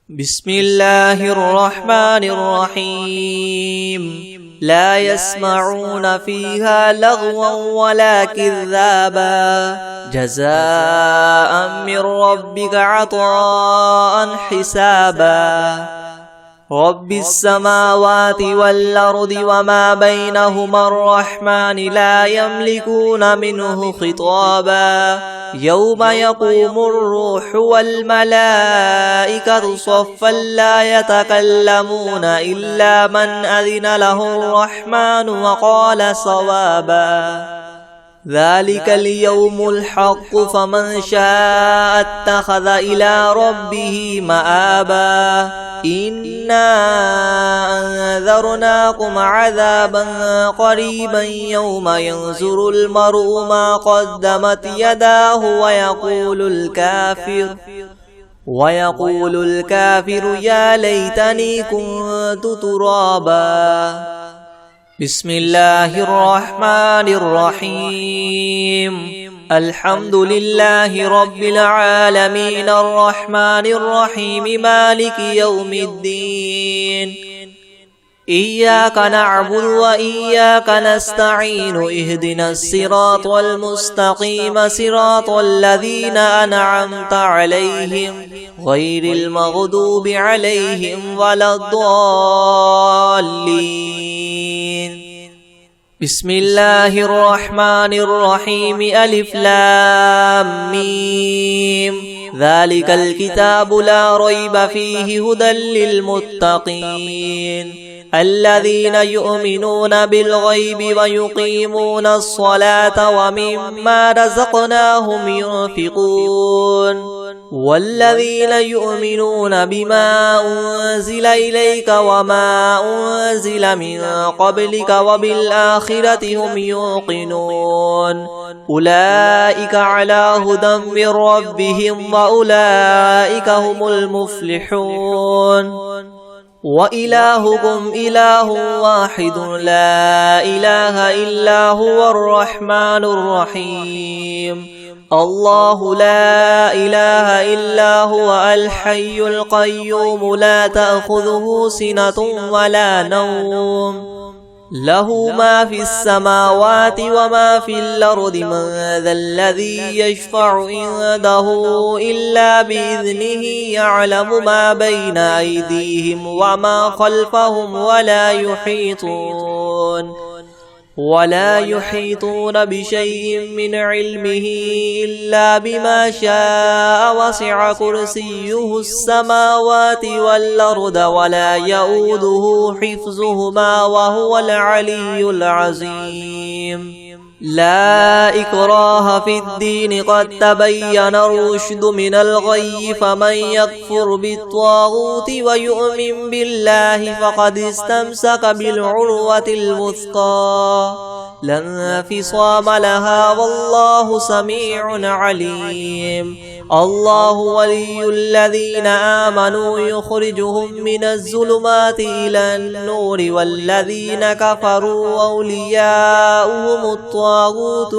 بسم الله الرحمن الرحيم لا يسمعون فيها لغوا ولا كذابا جزاء من ربك عطاء حسابا رب السماوات والأرض وما بينهما الرحمن لا يملكون منه خطابا يوم يقوم الروح والملائكة صفا لا يتكلمون إلا من أذن له الرحمن وقال صوابا ذلك اليوم الحق فمن شاء اتخذ إلى ربه مآبا إنا أنذرناكم عذابا قريبا يوم ينظر المرء ما قدمت يداه ويقول الكافر يا ليتني كنت ترابا بسم الله الرحمن الرحيم الحمد لله رب العالمين الرحمن الرحيم مالك يوم الدين إياك نعبد وإياك نستعين اهدنا الصراط المستقيم صراط الذين أنعمت عليهم غير المغضوب عليهم ولا الضالين بسم الله الرحمن الرحيم ألف لام ميم ذلك الكتاب لا ريب فيه هدى للمتقين الذين يؤمنون بالغيب ويقيمون الصلاة ومما رزقناهم ينفقون والذين يؤمنون بما أنزل إليك وما أنزل من قبلك وبالآخرة هم يوقنون أولئك على هدى من ربهم وأولئك هم المفلحون وإلهكم إله واحد لا إله إلا هو الرحمن الرحيم الله لا إله إلا هو الحي القيوم لا تأخذه سنة ولا نوم له ما في السماوات وما في الأرض من ذا الذي يشفع عنده إلا بإذنه يعلم ما بين أيديهم وما خلفهم ولا يحيطون بشيء من علمه إلا بما شاء وسع كرسيه السماوات والأرض ولا يؤوده حفظهما وهو العلي العظيم لا إكراه في الدين قد تبين الرشد من الغي فمن يكفر بالطاغوت ويؤمن بالله فقد استمسك بالعروة الوثقى لا انفصام لها والله سميع عليم الله ولي الذين آمنوا يخرجهم من الظلمات إلى النور والذين كفروا أولياؤهم الطاغوت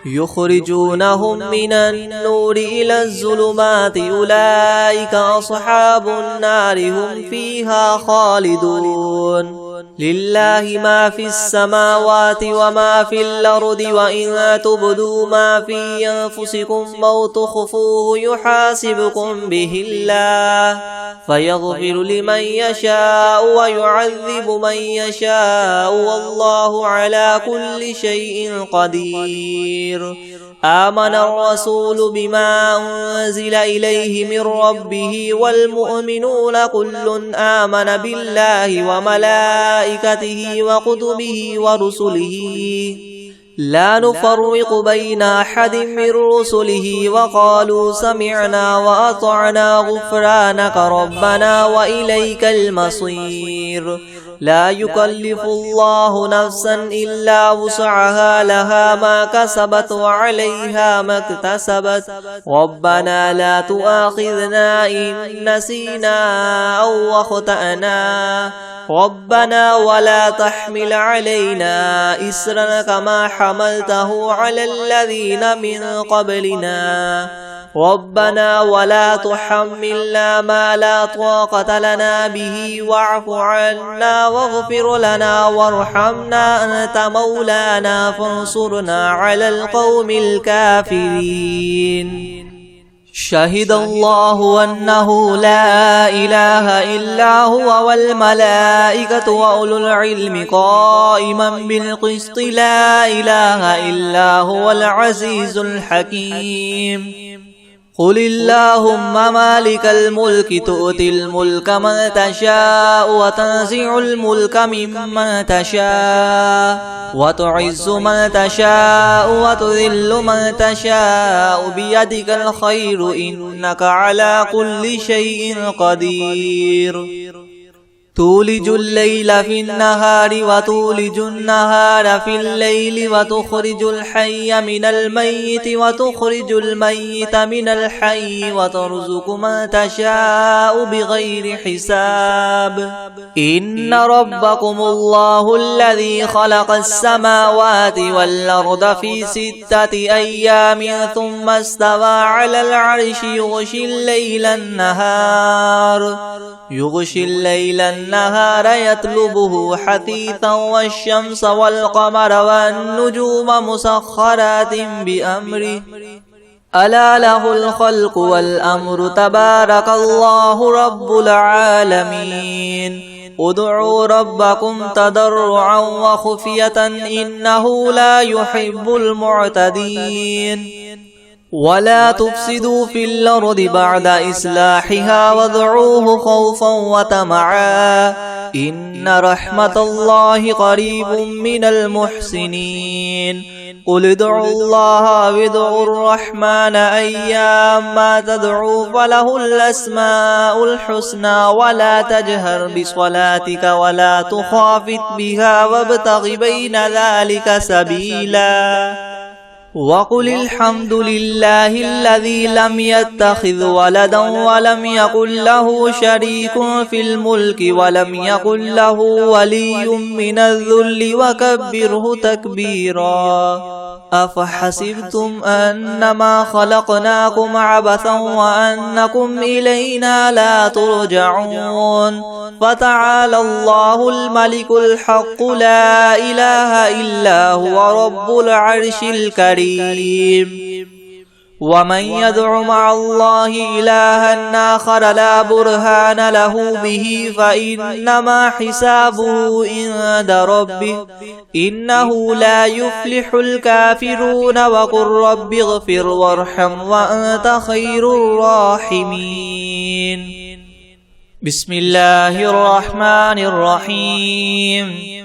يخرجونهم من النور إلى الظلمات أولئك أصحاب النار هم فيها خالدون لله ما في السماوات وما في الأرض وإن تبدوا ما في أنفسكم أو تخفوه يحاسبكم به الله فيغفر لمن يشاء ويعذب من يشاء والله على كل شيء قدير آمن الرسول بما أنزل إليه من ربه والمؤمنون كل آمن بالله وملائكته وكتبه ورسله لا نفرق بين أحد من رسله وقالوا سمعنا وأطعنا غفرانك ربنا وإليك المصير لا يكلف الله نفسا إلا وسعها لها ما كسبت وعليها ما اكتسبت ربنا لا تؤاخذنا إن نسينا أو أخطأنا ربنا ولا تحمل علينا إسرا كما حملته على الذين من قبلنا ربنا ولا تحملنا ما لا طاقة لنا به واعف عنا واغفر لنا وارحمنا أنت مولانا فانصرنا على القوم الكافرين. شهد الله أنه لا إله إلا هو والملائكة وأولو العلم قائما بالقسط لا إله إلا هو العزيز الحكيم. قل اللهم مالك الملك تؤتي الملك من تشاء وتنزع الملك ممن تشاء وتعز من تشاء وتذل من تشاء بيدك الخير إنك على كل شيء قدير. تولج الليل في النهار وتولج النهار في الليل وتخرج الحي من الميت وتخرج الميت من الحي وترزق من تشاء بغير حساب. إن ربكم الله الذي خلق السماوات والأرض في 6 أيام ثم استوى على العرش يغشي الليل النهار يطلبه حثيثا والشمس والقمر والنجوم مسخرات بأمره ألا له الخلق والأمر تبارك الله رب العالمين. ادعوا ربكم تضرعا وخفية إنه لا يحب المعتدين. ولا تفسدوا في الأرض بعد إصلاحها وادعوه خوفا وطمعا إن رحمة الله قريب من المحسنين. قل ادعوا الله وادعوا الرحمن أيما تدعوا فله الأسماء الحسنى ولا تجهر بصلاتك ولا تخافت بها وابتغ بين ذلك سبيلا. وقل الحمد لله الذي لم يتخذ ولدا ولم يكن له شريك في الملك ولم يكن له ولي من الذل وكبره تكبيرا. أفحسبتم أنما خلقناكم عبثا وأنكم إلينا لا ترجعون. فتعالى الله الملك الحق لا إله إلا هو رب العرش الكريم. ومن يدع مع الله إلها آخر لا برهان له به فإنما حسابه عند ربه إنه لا يفلح الكافرون. وقل رب اغفر وارحم وأنت خير الراحمين. بسم الله الرحمن الرحيم.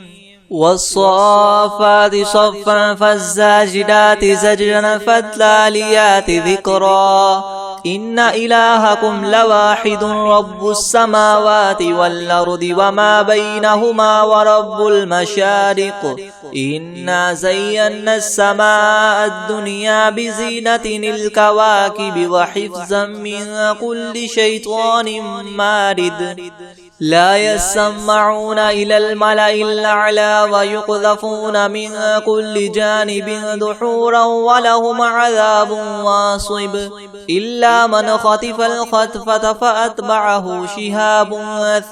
والصافات صفا فالزاجدات زجرا فالتاليات ذكرا. إن إلهكم لواحد رب السماوات والأرض وما بينهما ورب المشارق. إنا زينا السماء الدنيا بزينة الكواكب وحفظا من كل شيطان مارد. لا يسمعون إلى الملأ الأعلى ويقذفون من كل جانب دحورا ولهم عذاب واصب. إلا من خطف الخطفة فأتبعه شهاب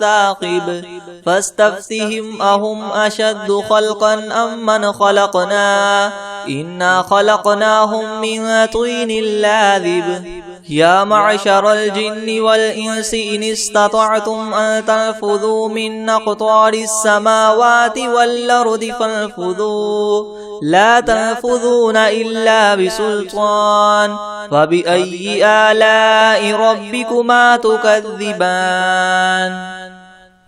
ثاقب. فاستفتهم أهم أشد خلقا أم من خلقنا إنا خلقناهم من طين لاذب. يا معشر الجن والإنس إن استطعتم أن تنفذوا من أقطار السماوات والأرض فانفذوا لا تنفذون إلا بسلطان. فبأي آلاء ربكما تكذبان؟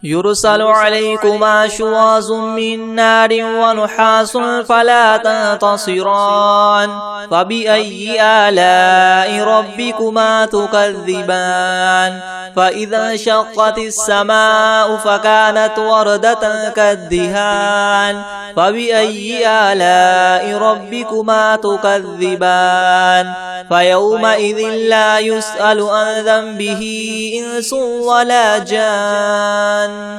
يرسل عليكما شواظ من نار ونحاس فلا تنتصران. فبأي آلاء ربكما تكذبان؟ فإذا انشقت السماء فكانت وردة كالدهان. فبأي آلاء ربكما تكذبان؟ فيومئذ لا يسأل عن ذنبه إنس ولا جان.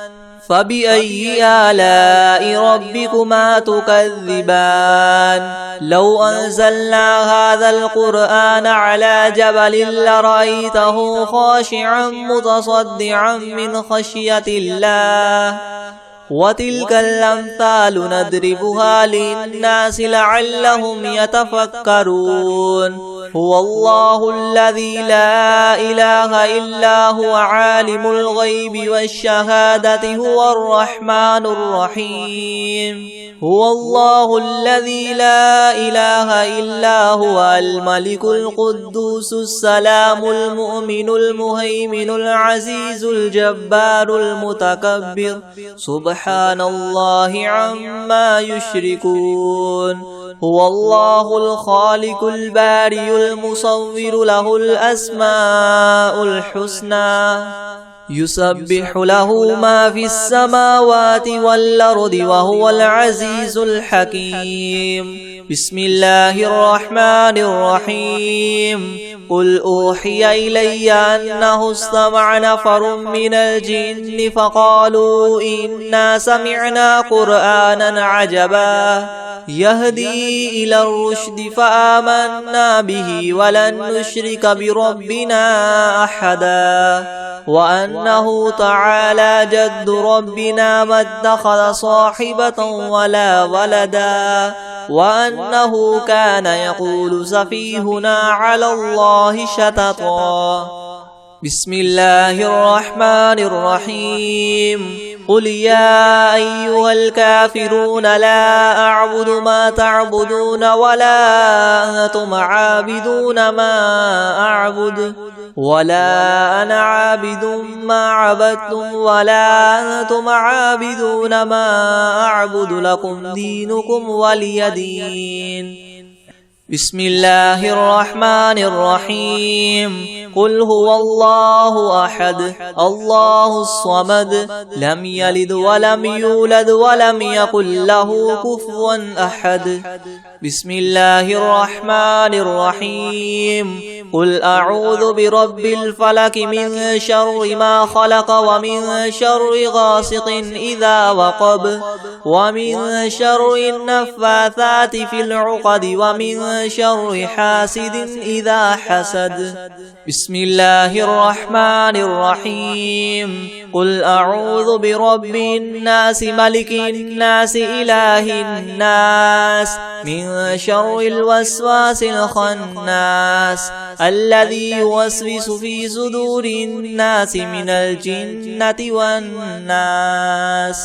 فبأي آلاء ربكما تكذبان لو أنزلنا هذا القرآن على جبل لرأيته خاشعا متصدعا من خشية الله وتلك الأمثال نضربها للناس لعلهم يتفكرون هو الله الذي لا إله إلا هو عالم الغيب والشهادة هو الرحمن الرحيم هو الله الذي لا إله إلا هو الملك القدوس السلام المؤمن المهيمن العزيز الجبار المتكبر سبحان الله عما يشركون هو الله الخالق البارئ المصور له الأسماء الحسنى يسبح له ما في السماوات والأرض وهو العزيز الحكيم بسم الله الرحمن الرحيم قل أوحي إلي أنه استمع نفر من الجن فقالوا إنا سمعنا قرآنا عجبا يهدي إلى الرشد فآمنا به ولن نشرك بربنا أحدا وأنه تعالى جد ربنا ما اتخذ صاحبة ولا ولدا وأنه كان يقول سفيهنا على الله شططا بسم الله الرحمن الرحيم قل يا أيها الكافرون لا أعبد ما تعبدون ولا أنتم عابدون ما أعبد ولا أنا عابد ما عبدتم ولا أنتم عابدون ما أعبد لكم دينكم ولي دين بسم الله الرحمن الرحيم قل هو الله أحد الله الصمد لم يلد ولم يولد ولم يكن له كفوا أحد بسم الله الرحمن الرحيم قل أعوذ برب الفلك من شر ما خلق ومن شر غاسق إذا وقب ومن شر النفاثات في العقد ومن شر حاسد إذا حسد بسم الله الرحمن الرحيم قل أعوذ برب الناس ملك الناس إله الناس من شر الوسواس الخناس الذي يوسوس في صدور الناس من الجنة والناس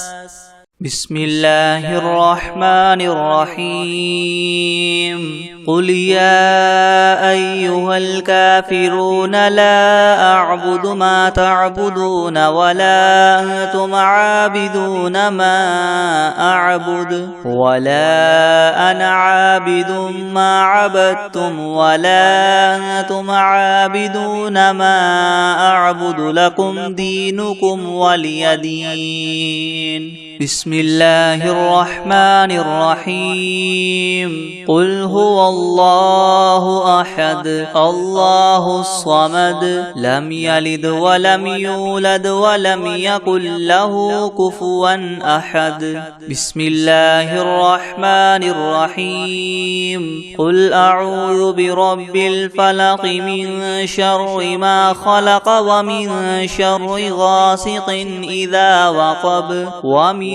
بسم الله الرحمن الرحيم قل يا أيها الكافرون لا أعبد ما تعبدون ولا أنتم عابدون ما أعبد ولا أنا عابد ما عبدتم ولا أنتم عابدون ما أعبد لكم دينكم ولي دين بسم الله الرحمن الرحيم قل هو الله أحد الله الصمد لم يلد ولم يولد ولم يكن له كفوا أحد بسم الله الرحمن الرحيم قل أعوذ برب الفلق من شر ما خلق ومن شر غاسق إذا وقب ومن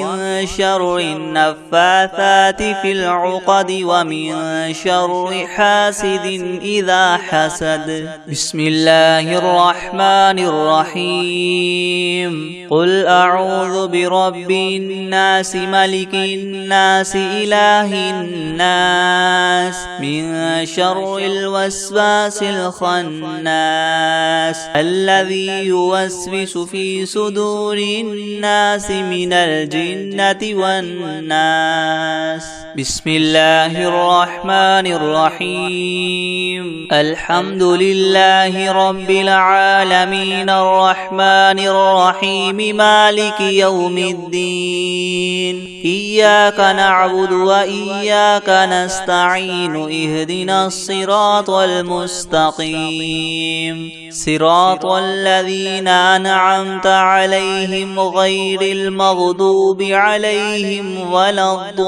شر النفاثات في العقد ومن شر حاسد إذا حسد بسم الله الرحمن الرحيم قل أعوذ برب الناس ملك الناس إله الناس من شر الوسواس الخناس الذي يوسوس في صدور الناس من الجنة الجنة والناس. بسم الله الرحمن الرحيم. الحمد لله رب العالمين الرحمن الرحيم مالك يوم الدين. إياك نعبد وإياك نستعين. اهدنا الصراط المستقيم صراط الذين أنعمت عليهم غير المغضوب عليهم ولا الضالين.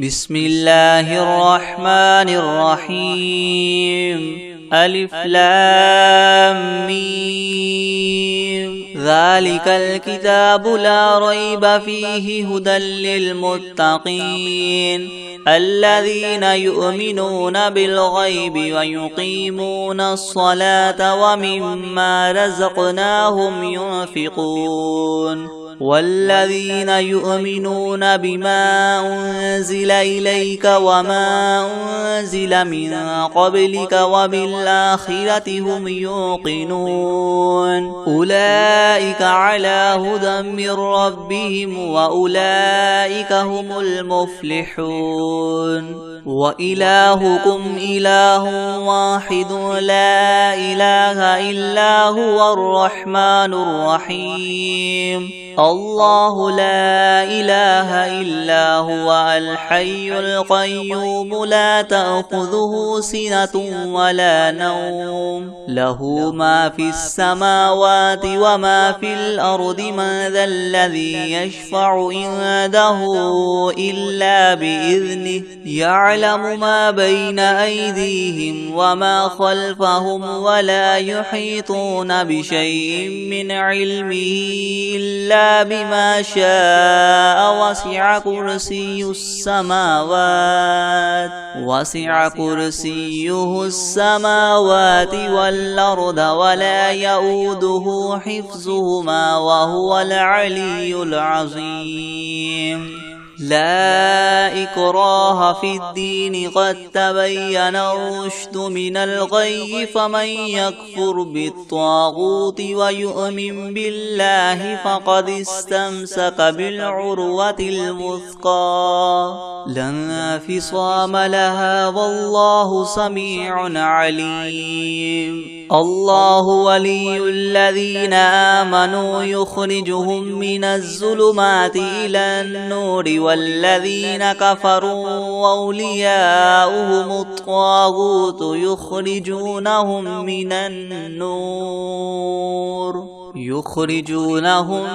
بسم الله الرحمن الرحيم. ألف لام ميم. ذلك الكتاب لا ريب فيه هدى للمتقين الذين يؤمنون بالغيب ويقيمون الصلاة ومما رزقناهم ينفقون والذين يؤمنون بما أنزل إليك وما أنزل من قبلك وبالآخرة هم يوقنون أولئك على هدى من ربهم وأولئك هم المفلحون. وإلهكم إله واحد لا إله إلا هو الرحمن الرحيم. الله لا إله إلا هو الحي القيوم لا تأخذه سنة ولا نوم له ما في السماوات وما في الأرض. من ذا الذي يشفع عنده إلا بإذنه يعلم ما بين أيديهم وما خلفهم ولا يحيطون بشيء من علمه إلا بما شاء. وسع كرسيه السماوات والأرض ولا يؤوده حفظهما وهو العلي العظيم. لا إكراه في الدين قد تبين الرشد من الغي. فمن يكفر بالطاغوت ويؤمن بالله فقد استمسك بالعروة الوثقى لا انفصام لها والله سميع عليم. الله ولي الذين آمنوا يخرجهم من الظلمات إلى النور والذين كفروا أولياؤهم الطاغوت يخرجونهم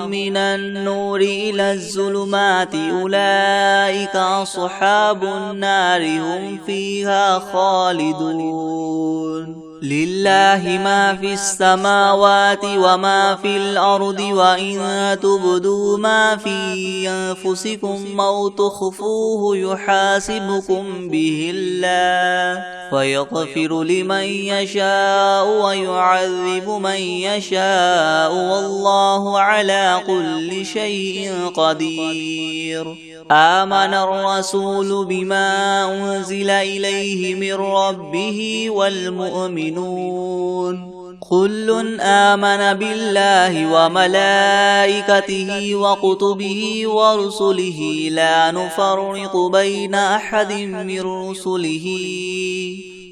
من النور إلى الظلمات. أولئك أصحاب النار هم فيها خالدون. لله ما في السماوات وما في الأرض وإن تبدوا ما في أنفسكم أو تخفوه يحاسبكم به الله فيغفر لمن يشاء ويعذب من يشاء والله على كل شيء قدير. آمن الرسول بما أنزل إليه من ربه والمؤمنون كل آمن بالله وملائكته وكتبه ورسله لا نفرق بين أحد من رسله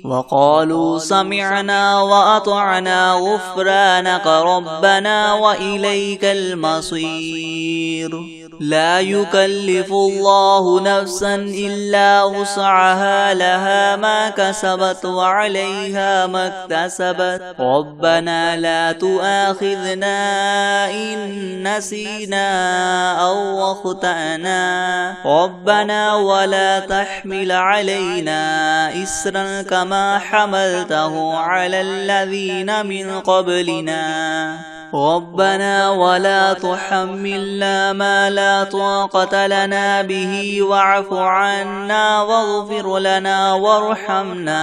وقالوا سمعنا وأطعنا غفرانك ربنا وإليك المصير. لا يكلف الله نفسا إلا وسعها لها ما كسبت وعليها ما اكتسبت ربنا لا تؤاخذنا إن نسينا أو أخطأنا ربنا ولا تحمل علينا إسرا كما حملته على الذين من قبلنا ربنا ولا تحملنا ما لا طاقة لنا به واعف عنا واغفر لنا وارحمنا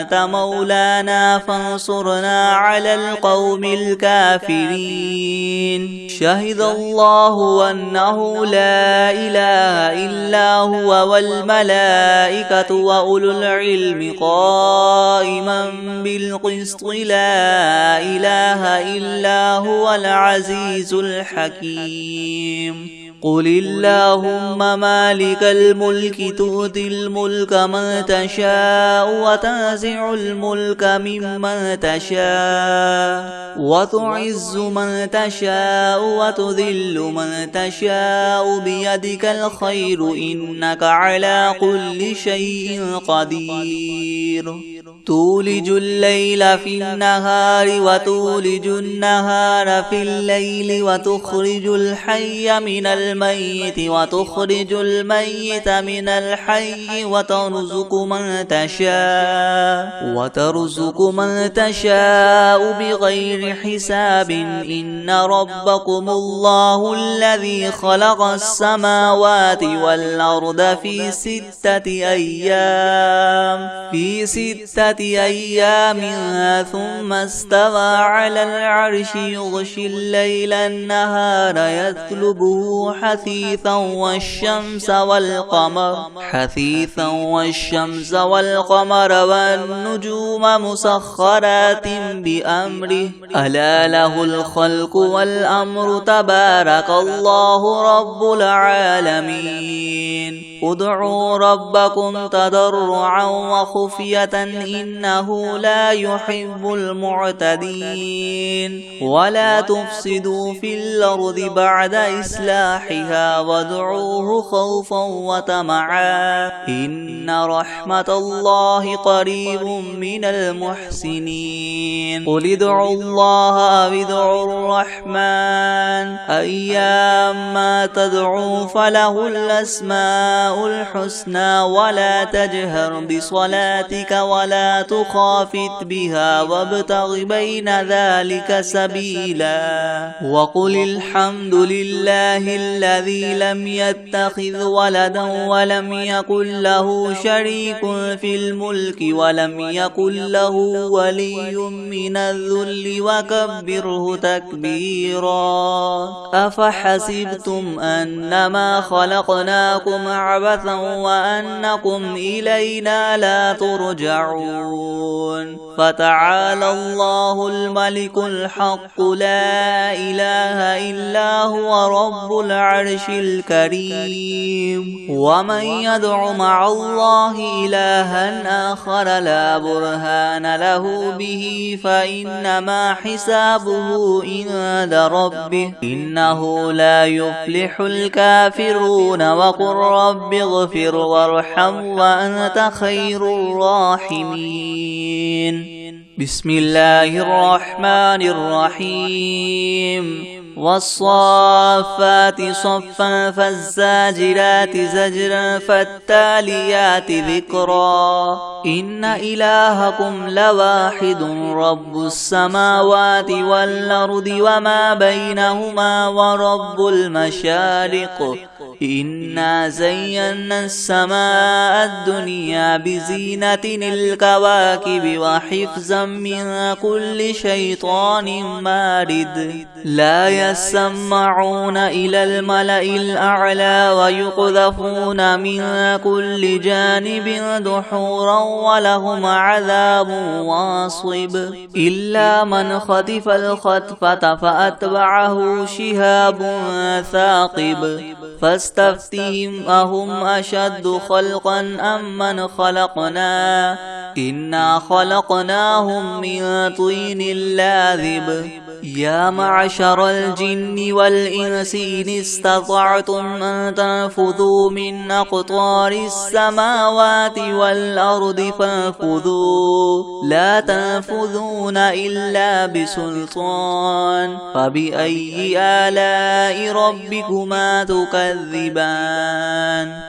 أنت مولانا فانصرنا على القوم الكافرين. شهد الله أنه لا إله إلا هو والملائكة وأولو العلم قائما بالقسط لا إله إلا هو هو العزيز الحكيم. قل اللهم مالك الملك تؤتي الملك من تشاء وتنزع الملك ممن تشاء وتعز من تشاء وتذل من تشاء بيدك الخير إنك على كل شيء قدير. تولج الليل في النهار وتولج النهار في الليل وتخرج الحي من الميت وتخرج الميت من الحي وترزق من تشاء بغير حساب. إن ربكم الله الذي خلق السماوات والأرض في 6 أيام ثم استوى على العرش يغشي الليل النهار يطلبه حثيثا والشمس والنجوم مسخرات بأمره ألا له الخلق والأمر تبارك الله رب العالمين. ادعوا ربكم تضرعا وخفية إنه لا يحب المعتدين. ولا تفسدوا في الأرض بعد إصلاحها وادعوه خوفا وطمعا إن رحمة الله قريب من المحسنين. قل ادعوا الله أو ادعوا الرحمن أيما تدعوا فله الأسماء الحسنى ولا تجهر بصلاتك ولا تخافت بها وابتغ بين ذلك سبيلا. وقل الحمد لله الذي لم يتخذ ولدا ولم يكن له شريك في الملك ولم يكن له ولي من الذل وكبره تكبيرا. أفحسبتم أنما خلقناكم عبثا وأنكم إلينا لا ترجعون. فتعالى الله الملك الحق لا إله إلا هو رب العرش الكريم. ومن يدع مع الله إلها آخر لا برهان له به فإنما حسابه عند ربه إنه لا يفلح الكافرون. وقل رب اغفر وارحم وأنت خير الراحمين. بسم الله الرحمن الرحيم. والصافات صفا فالزاجرات زجرا فالتاليات ذكرا. إن إلهكم لواحد رب السماوات والأرض وما بينهما ورب المشارق. إنا زينا السماء الدنيا بزينة الكواكب وحفظا من كل شيطان مارد. لا يسمعون إلى الملأ الأعلى ويقذفون من كل جانب دحورا ولهم عذاب واصب. إلا من خطف الخطفة فأتبعه شهاب ثاقب. فاستفتهم أهم أشد خلقا أم من خلقنا إنا خلقناهم من طين لاذب. يا معشر الجن والإنس إن استطعتم أن تنفذوا من أقطار السماوات والأرض فانفذوا لا تنفذون إلا بسلطان. فبأي آلاء ربكما تكذبان.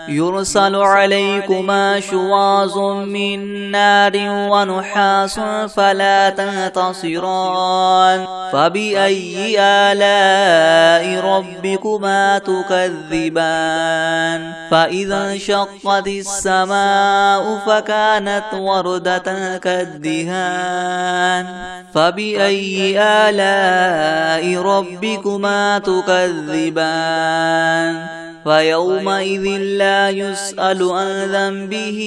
يرسل عليكما شواظ من نار ونحاس فلا تنتصران. فبأي آلاء ربكما تكذبان. فإذا انشقت السماء فكانت وردة كالدهان. فبأي آلاء ربكما تكذبان. فيومئذ لا يسأل عن ذنبه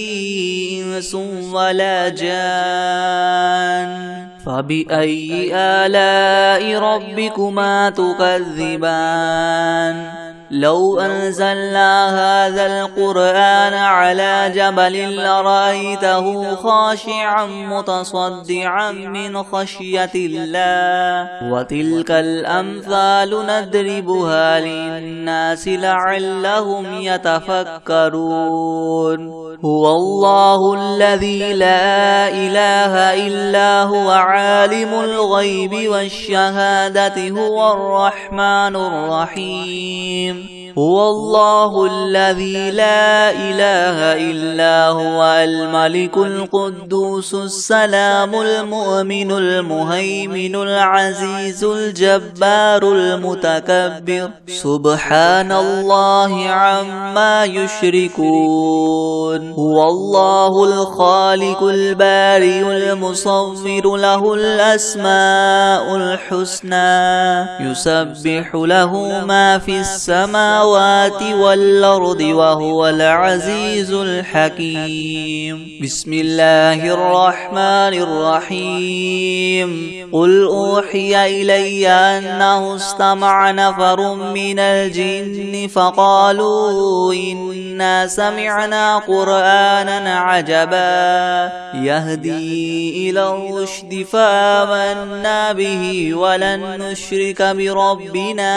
إنس ولا جان. فبأي آلاء ربكما تكذبان لو أنزلنا هذا القرآن على جبل لرأيته خاشعا متصدعا من خشية الله وتلك الأمثال نضربها للناس لعلهم يتفكرون هو الله الذي لا إله إلا هو عالم الغيب والشهادة هو الرحمن الرحيم هو الله الذي لا إله إلا هو الملك القدوس السلام المؤمن المهيمن العزيز الجبار المتكبر سبحان الله عما يشركون هو الله الخالق البارئ المصور له الأسماء الحسنى يسبح له ما في السماوات والأرض وهو العزيز الحكيم بسم الله الرحمن الرحيم قل أوحي إلي أنه استمع نفر من الجن فقالوا إنا سمعنا قرآنا عجبا يهدي إلى الرشد فآمنا به ولن نشرك بربنا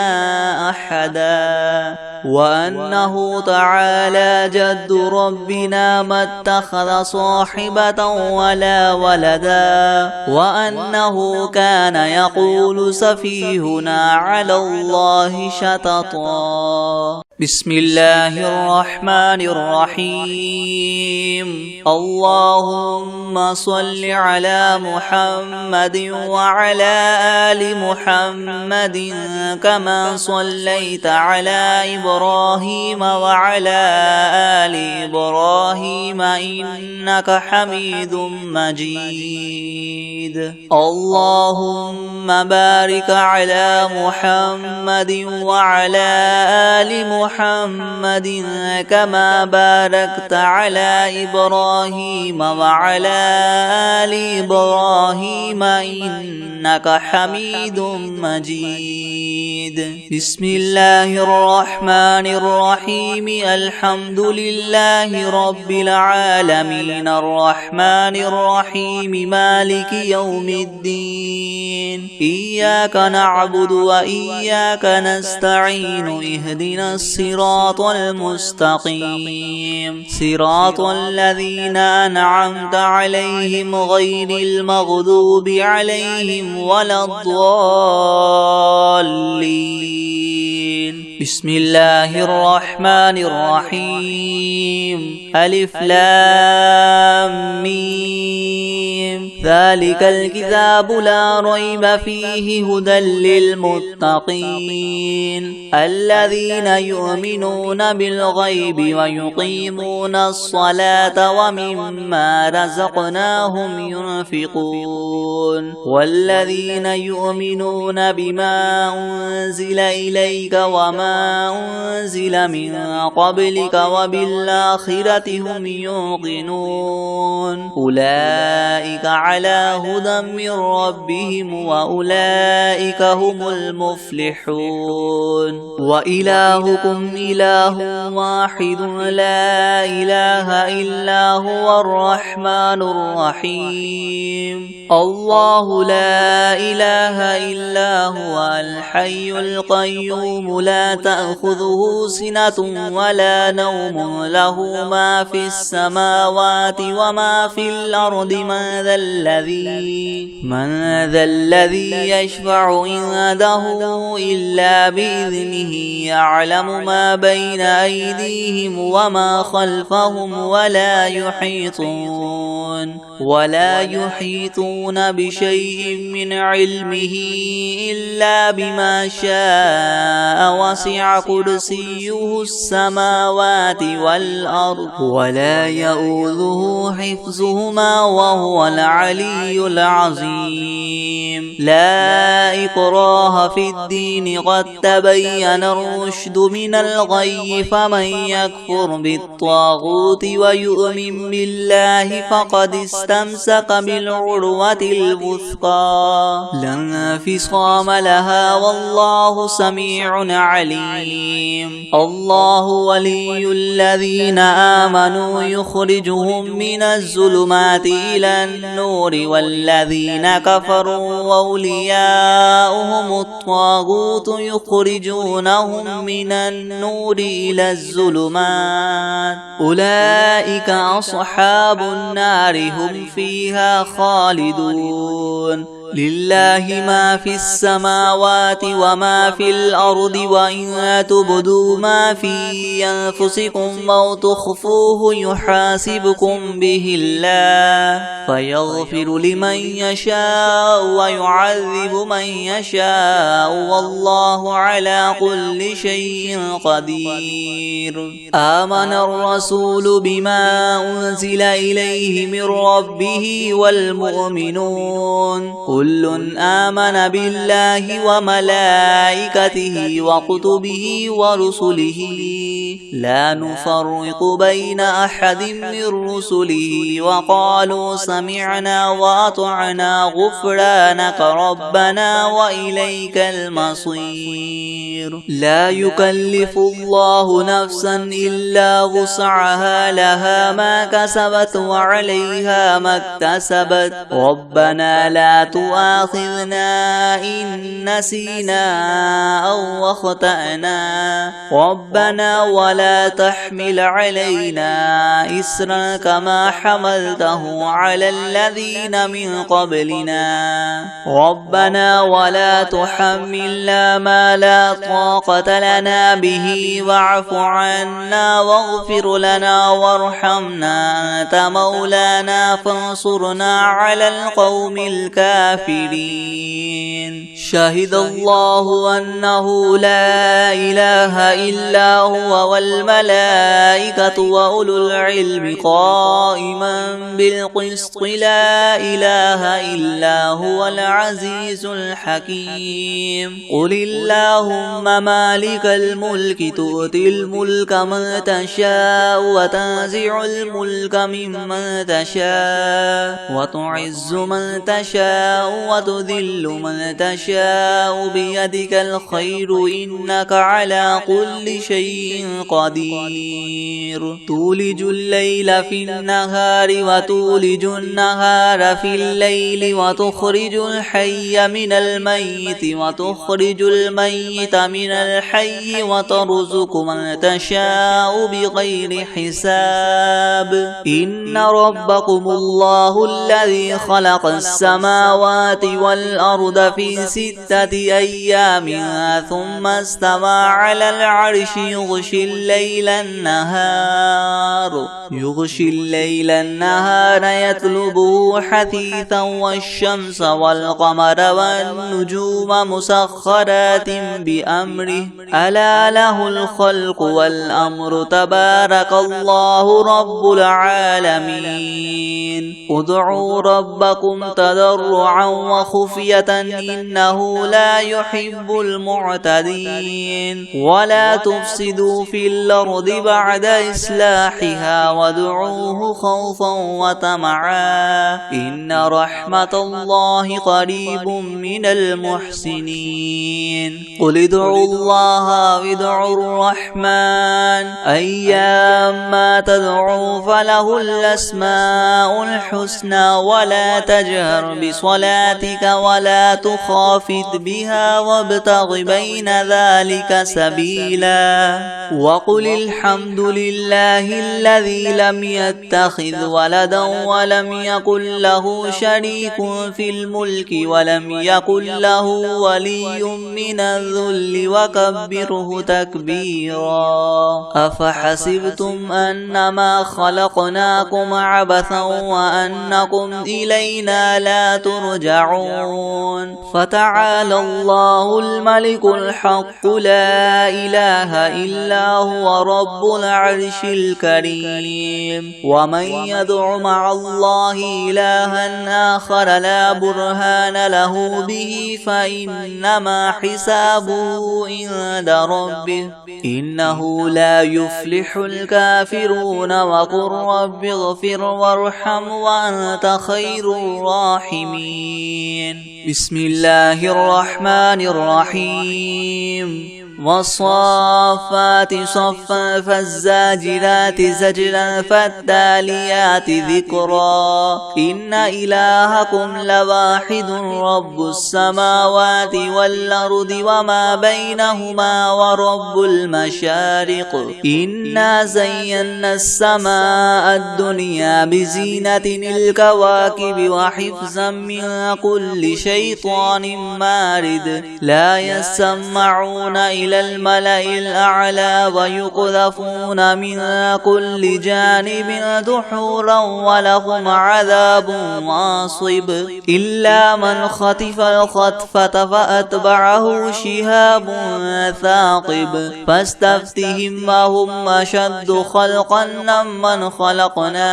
أحدا وأنه تعالى جد ربنا ما اتخذ صاحبة ولا ولدا وأنه كان يقول سفيهنا على الله شططا بسم الله الرحمن الرحيم اللهم صل على محمد وعلى آل محمد كما صليت على إبراهيم وعلى آل إبراهيم إنك حميد مجيد اللهم بارك على محمد وعلى آل محمد كما باركت على إبراهيم وعلى آل إبراهيم إنك حميد مجيد بسم الله الرحمن الرحيم الحمد لله رب العالمين الرحمن الرحيم مالك يوم الدين إياك نعبد وإياك نستعين اهدنا الصراط المستقيم صراط الذين أنعمت عليهم غير المغضوب عليهم ولا الضالين بسم الله الرحمن الرحيم ألف لام ميم ذلك الكتاب لا ريب فيه هدى للمتقين الذين يؤمنون بالغيب ويقيمون الصلاة ومما رزقناهم ينفقون والذين يؤمنون بما أنزل إليك وما أنزل من قبلك وبالآخرة هم يوقنون أولئك على هدى من ربهم وأولئك هم المفلحون وإلهكم إله واحد لا إله إلا هو الرحمن الرحيم الله لا إله إلا هو الحي القيوم لا تأخذه سنة ولا نوم له ما في السماوات وما في الأرض من ذا الذي يشفع عنده إلا بإذنه يعلم ما بين أيديهم وما خلفهم ولا يحيطون بشيء من علمه إلا بما شاء وسع كرسيه السماوات والأرض ولا يؤوده حفظهما وهو العلي العظيم لا إكراه في الدين قد تبين الرشد من الغي فمن يكفر بالطاغوت ويؤمن بالله فقد استمسك بالعروة الوثقى لا انفصام لها والله سميع عليم. الله ولي الذين آمنوا يخرجهم من الظلمات إلى النور والذين كفروا أولياؤهم الطاغوت يخرجونهم من النور إلى الظلمات أولئك أصحاب النار هم فيها خالدون. لله ما في السماوات وما في الأرض وإن تبدوا ما في أنفسكم أو تخفوه يحاسبكم به الله فيغفر لمن يشاء ويعذب من يشاء والله على كل شيء قدير. آمن الرسول بما أنزل إليه من ربه والمؤمنون كل آمن بالله وملائكته وكتبه ورسله لا نفرق بين أحد من رسله وقالوا سمعنا وأطعنا غفرانك ربنا وإليك المصير. لا يكلف الله نفسا إلا وسعها لها ما كسبت وعليها ما اكتسبت ربنا لا تؤاخذنا إن نسينا أو أخطأنا ربنا ولا تحمل علينا إسرا كما حملته على الذين من قبلنا ربنا ولا تحملنا ما لا طاقة لنا به واعف عنا واغفر لنا وارحمنا أنت مولانا فانصرنا على القوم الكافرين. شهد الله أنه لا إله إلا هو والملائكة وأولو العلم قائما بالقسط لا إله إلا هو العزيز الحكيم. قل اللهم مالك الملك تؤتي الملك من تشاء وتنزع الملك ممن تشاء وتعز من تشاء وتذل من تشاء بيدك الخير إنك على كل شيء قدير. تولج الليل في النهار وتولج النهار في الليل وتخرج الحي من الميت وتخرج الميت من الحي وترزق من تشاء بغير حساب. إن ربكم الله الذي خلق السماوات والأرض في 6 أيام ثم استوى على العرش يغشي الليل النهار يطلبه حثيثا والشمس والقمر والنجوم مسخرات بأمره ألا له الخلق والأمر تبارك الله رب العالمين. ادعوا ربكم تضرعا وخفية إنه لا يحب المعتدين. ولا تفسدوا في الأرض بعد إصلاحها وادعوه خوفا وطمعا إن رحمة الله قريب من المحسنين. قل ادعوا الله وادعوا الرحمن أيما تدعوا فله الأسماء الحسنى ولا تجهر بصلاتك ولا تخافت بها وابتغ بين ذلك سبيلا. وقل الحمد لله الذي لم يتخذ ولدا ولم يكن له شريك في الملك ولم يكن له ولي من الذل وكبره تكبيرا. أفحسبتم أنما خلقناكم عبثا وأنكم إلينا لا ترجعون. فتعالى الله الملك الحق لا إله إلا إلا هو رب العرش الكريم ومن يدع مع الله إلها آخر لا برهان له به فإنما حسابه عند ربه إنه لا يفلح الكافرون وقل رب اغفر وارحم وأنت خير الراحمين بسم الله الرحمن الرحيم والصافات صفا فالزاجرات زجرا فالتاليات ذكرا إن إلهكم لواحد رب السماوات والأرض وما بينهما ورب المشارق إنا زينا السماء الدنيا بزينة الكواكب وحفظا من كل شيطان مارد لا يسمعون إلى الملأ الأعلى ويقذفون من كل جانب دحورا ولهم عذاب واصب إلا من خطف الخطفة فأتبعه شهاب ثاقب فاستفتهم وهم أشد خلقا ممن خلقنا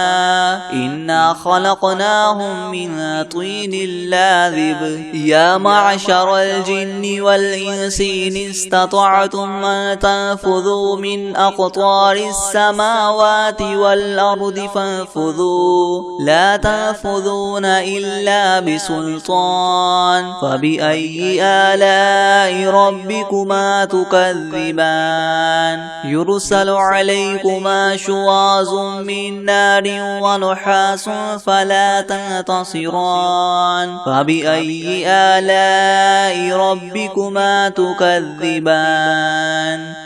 إنا خلقناهم من طين لاذب يا معشر الجن والإنس إن استطعتم أن تنفذوا من أقطار السماوات والأرض فانفذوا لا تنفذون إلا بسلطان فبأي آلاء ربكما تكذبان يرسل عليكما شواظ من نار ونحاس فلا تنتصران فبأي آلاء ربكما تكذبان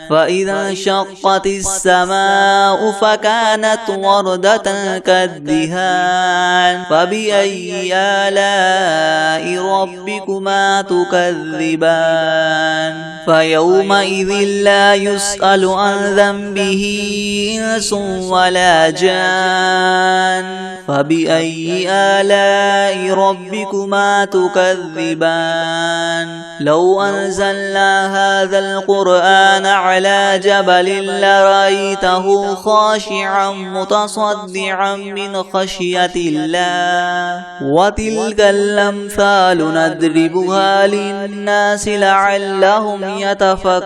فإذا انشقت السماء فكانت وردة كالدهان فبأي آلاء ربكما تكذبان فيومئذ لا يسأل عن ذنبه إنس ولا جان فبأي آلاء ربكما تكذبان لو أنزلنا هذا القرآن على جبل لرأيته خاشعا متصدعا من خشية الله وتلك الأمثال نضربها للناس لعلهم يتفكرون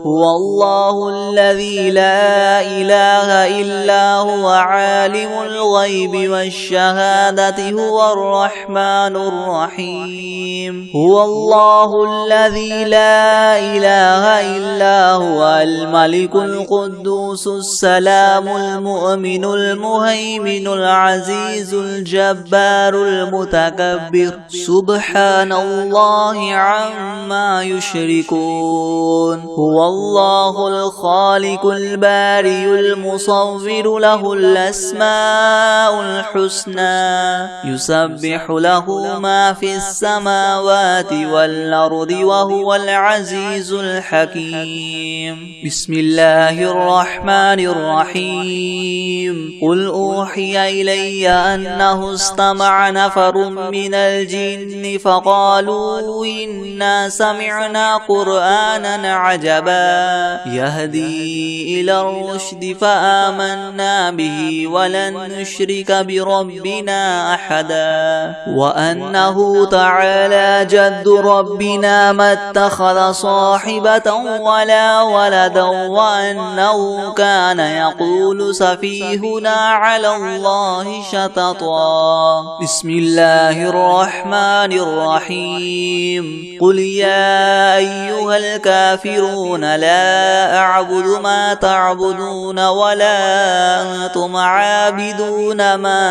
هو الله الذي لا إله إلا هو عالم الغيب والشهادة هو الرحمن الرحيم هو الله الذي لا إله إلا هو الملك القدوس السلام المؤمن المهيمن العزيز الجبار المتكبر سبحان الله عما يشركون هو الله الخالق البارئ المصور له الأسماء الحسنى يسبح له ما في السماوات والأرض وهو العزيز الحكيم بسم الله الرحمن الرحيم قل أوحي إلي أنه استمع نفر من الجن فقالوا إنا سمعنا قرآنا عجبا يهدي إلى الرشد فآمنا به ولن نشرك بربنا أحدا وأنه تعالى جد ربنا ما اتخذ صاحبة ولا ولدا وأنه كان يقول سفيهنا على الله شططا بسم الله الرحمن الرحيم قل يا أيها الكافرون لا أعبد ما تعبدون ولا أنتم عابدون ما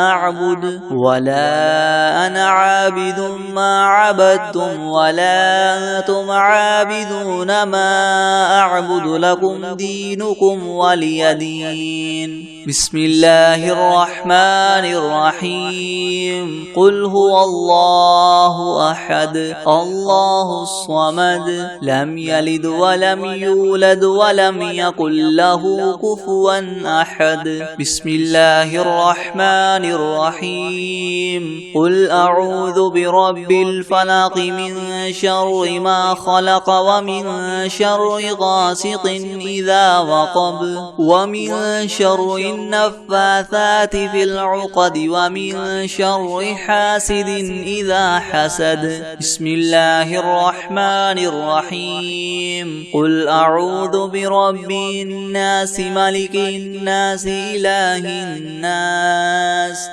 أعبد ولا أنا عابد ما عبدتم ولا أنتم عابدون ما أعبد لكم دينكم ولي دين بسم الله الرحمن الرحيم قل هو الله أحد الله الصمد لم يلد ولم يولد ولم يكن له كفوا أحد بسم الله الرحمن الرحمن الرحيم قل أعوذ برب الفلق من شر ما خلق ومن شر غاسق إذا وقب ومن شر النفاثات في العقد ومن شر حاسد إذا حسد بسم الله الرحمن الرحيم قل أعوذ برب الناس ملك الناس إله الناس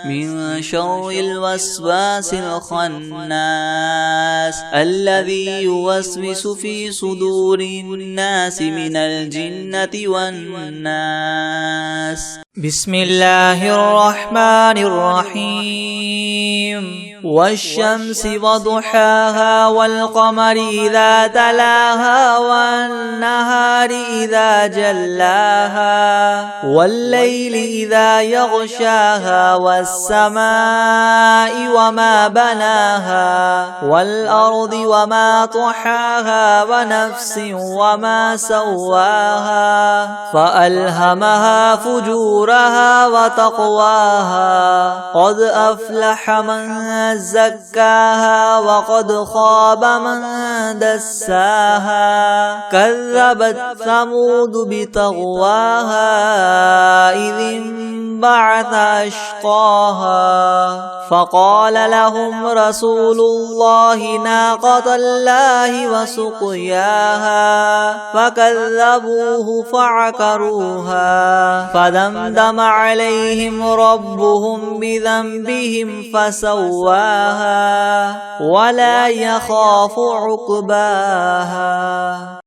من شر الوسواس الخناس الذي يوسوس في صدور الناس من الجنة والناس بسم الله الرحمن الرحيم والشمس وضحاها والقمر إذا تلاها والنهار إذا جلاها والليل إذا يغشاها والسماء وما بناها والأرض وما طحاها ونفس وما سواها فألهمها فجورها وتقواها قد أفلح من زكاها وقد خاب من دساها كذبت ثمود بطغواها إذ انبعث أشقاها فقال لهم رسول الله ناقة الله وسقياها فكذبوه فعقروها فدمدم عليهم ربهم بذنبهم فسواها ولا يخاف عقباها.